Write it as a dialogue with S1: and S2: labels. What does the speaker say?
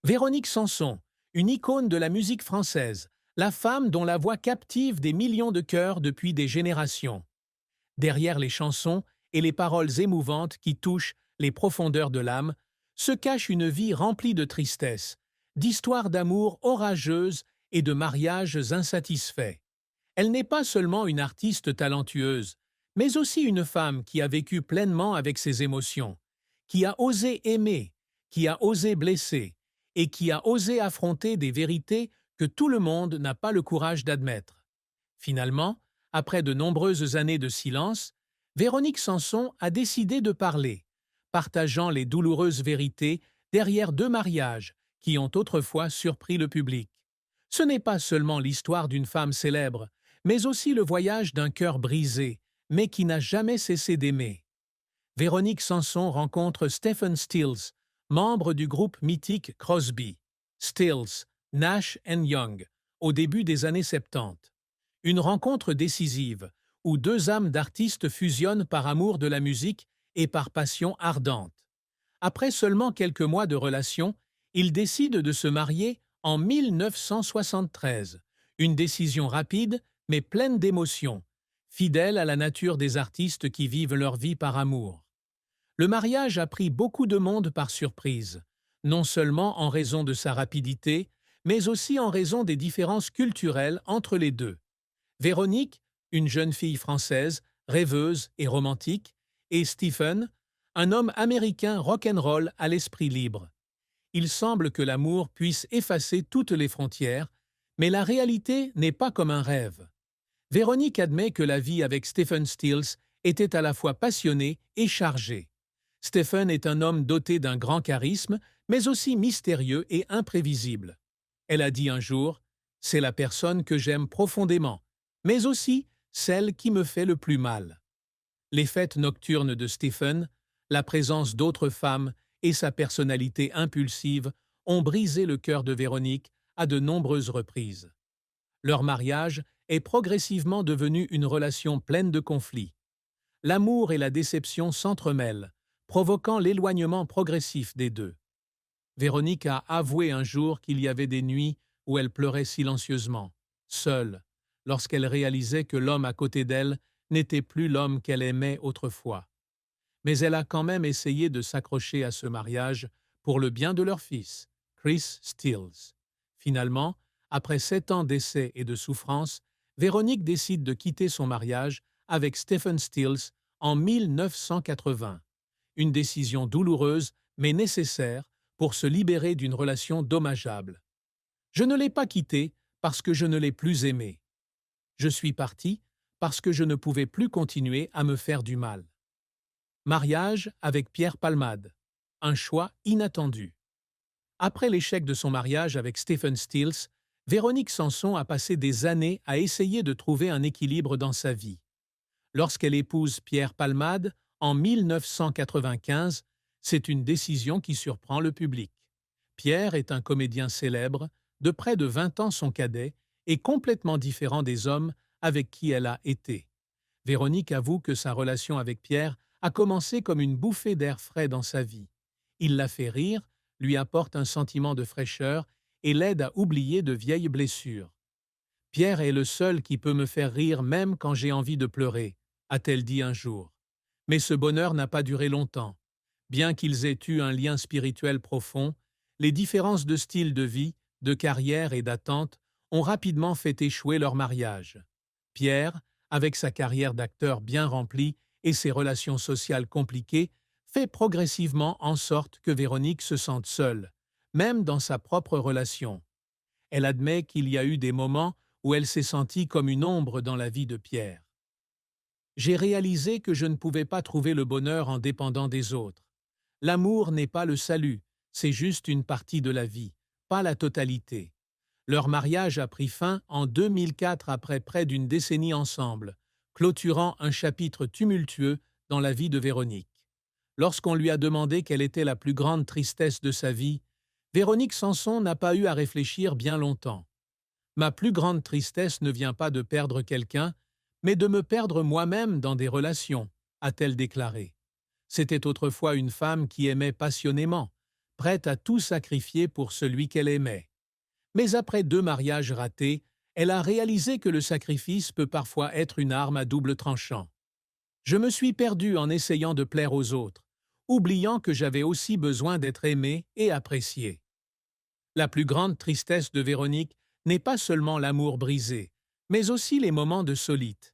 S1: Véronique Sanson, une icône de la musique française, la femme dont la voix captive des millions de cœurs depuis des générations. Derrière les chansons et les paroles émouvantes qui touchent les profondeurs de l'âme, se cache une vie remplie de tristesse, d'histoires d'amour orageuses et de mariages insatisfaits. Elle n'est pas seulement une artiste talentueuse, mais aussi une femme qui a vécu pleinement avec ses émotions, qui a osé aimer, qui a osé blesser, et qui a osé affronter des vérités que tout le monde n'a pas le courage d'admettre. Finalement, après de nombreuses années de silence, Véronique Sanson a décidé de parler, partageant les douloureuses vérités derrière deux mariages qui ont autrefois surpris le public. Ce n'est pas seulement l'histoire d'une femme célèbre, mais aussi le voyage d'un cœur brisé, mais qui n'a jamais cessé d'aimer. Véronique Sanson rencontre Stephen Stills, membre du groupe mythique Crosby, Stills, Nash Young, au début des années 70. Une rencontre décisive, où deux âmes d'artistes fusionnent par amour de la musique et par passion ardente. Après seulement quelques mois de relation, ils décident de se marier en 1973, une décision rapide mais pleine d'émotion, fidèle à la nature des artistes qui vivent leur vie par amour. Le mariage a pris beaucoup de monde par surprise, non seulement en raison de sa rapidité, mais aussi en raison des différences culturelles entre les deux. Véronique, une jeune fille française, rêveuse et romantique, et Stephen, un homme américain rock'n'roll à l'esprit libre. Il semble que l'amour puisse effacer toutes les frontières, mais la réalité n'est pas comme un rêve. Véronique admet que la vie avec Stephen Stills était à la fois passionnée et chargée. Stephen est un homme doté d'un grand charisme, mais aussi mystérieux et imprévisible. Elle a dit un jour, « C'est la personne que j'aime profondément, mais aussi celle qui me fait le plus mal. » Les fêtes nocturnes de Stephen, la présence d'autres femmes et sa personnalité impulsive ont brisé le cœur de Véronique à de nombreuses reprises. Leur mariage est progressivement devenu une relation pleine de conflits. L'amour et la déception s'entremêlent, provoquant l'éloignement progressif des deux. Véronique a avoué un jour qu'il y avait des nuits où elle pleurait silencieusement, seule, lorsqu'elle réalisait que l'homme à côté d'elle n'était plus l'homme qu'elle aimait autrefois. Mais elle a quand même essayé de s'accrocher à ce mariage pour le bien de leur fils, Chris Stills. Finalement, après 7 ans d'essais et de souffrance, Véronique décide de quitter son mariage avec Stephen Stills en 1980. Une décision douloureuse mais nécessaire pour se libérer d'une relation dommageable. Je ne l'ai pas quitté parce que je ne l'ai plus aimé. Je suis parti parce que je ne pouvais plus continuer à me faire du mal. Mariage avec Pierre Palmade. Un choix inattendu. Après l'échec de son mariage avec Stephen Stills, Véronique Sanson a passé des années à essayer de trouver un équilibre dans sa vie. Lorsqu'elle épouse Pierre Palmade en 1995, c'est une décision qui surprend le public. Pierre est un comédien célèbre, de près de 20 ans son cadet, et complètement différent des hommes avec qui elle a été. Véronique avoue que sa relation avec Pierre a commencé comme une bouffée d'air frais dans sa vie. Il la fait rire, lui apporte un sentiment de fraîcheur et l'aide à oublier de vieilles blessures. « Pierre est le seul qui peut me faire rire même quand j'ai envie de pleurer », a-t-elle dit un jour. Mais ce bonheur n'a pas duré longtemps. Bien qu'ils aient eu un lien spirituel profond, les différences de style de vie, de carrière et d'attente ont rapidement fait échouer leur mariage. Pierre, avec sa carrière d'acteur bien remplie et ses relations sociales compliquées, fait progressivement en sorte que Véronique se sente seule, même dans sa propre relation. Elle admet qu'il y a eu des moments où elle s'est sentie comme une ombre dans la vie de Pierre. J'ai réalisé que je ne pouvais pas trouver le bonheur en dépendant des autres. L'amour n'est pas le salut, c'est juste une partie de la vie, pas la totalité. Leur mariage a pris fin en 2004 après près d'une décennie ensemble, clôturant un chapitre tumultueux dans la vie de Véronique. Lorsqu'on lui a demandé quelle était la plus grande tristesse de sa vie, Véronique Sanson n'a pas eu à réfléchir bien longtemps. « Ma plus grande tristesse ne vient pas de perdre quelqu'un, mais de me perdre moi-même dans des relations », a-t-elle déclaré. C'était autrefois une femme qui aimait passionnément, prête à tout sacrifier pour celui qu'elle aimait. Mais après 2 mariages ratés, elle a réalisé que le sacrifice peut parfois être une arme à double tranchant. Je me suis perdu en essayant de plaire aux autres, oubliant que j'avais aussi besoin d'être aimé et apprécié. La plus grande tristesse de Véronique n'est pas seulement l'amour brisé, mais aussi les moments de solitude.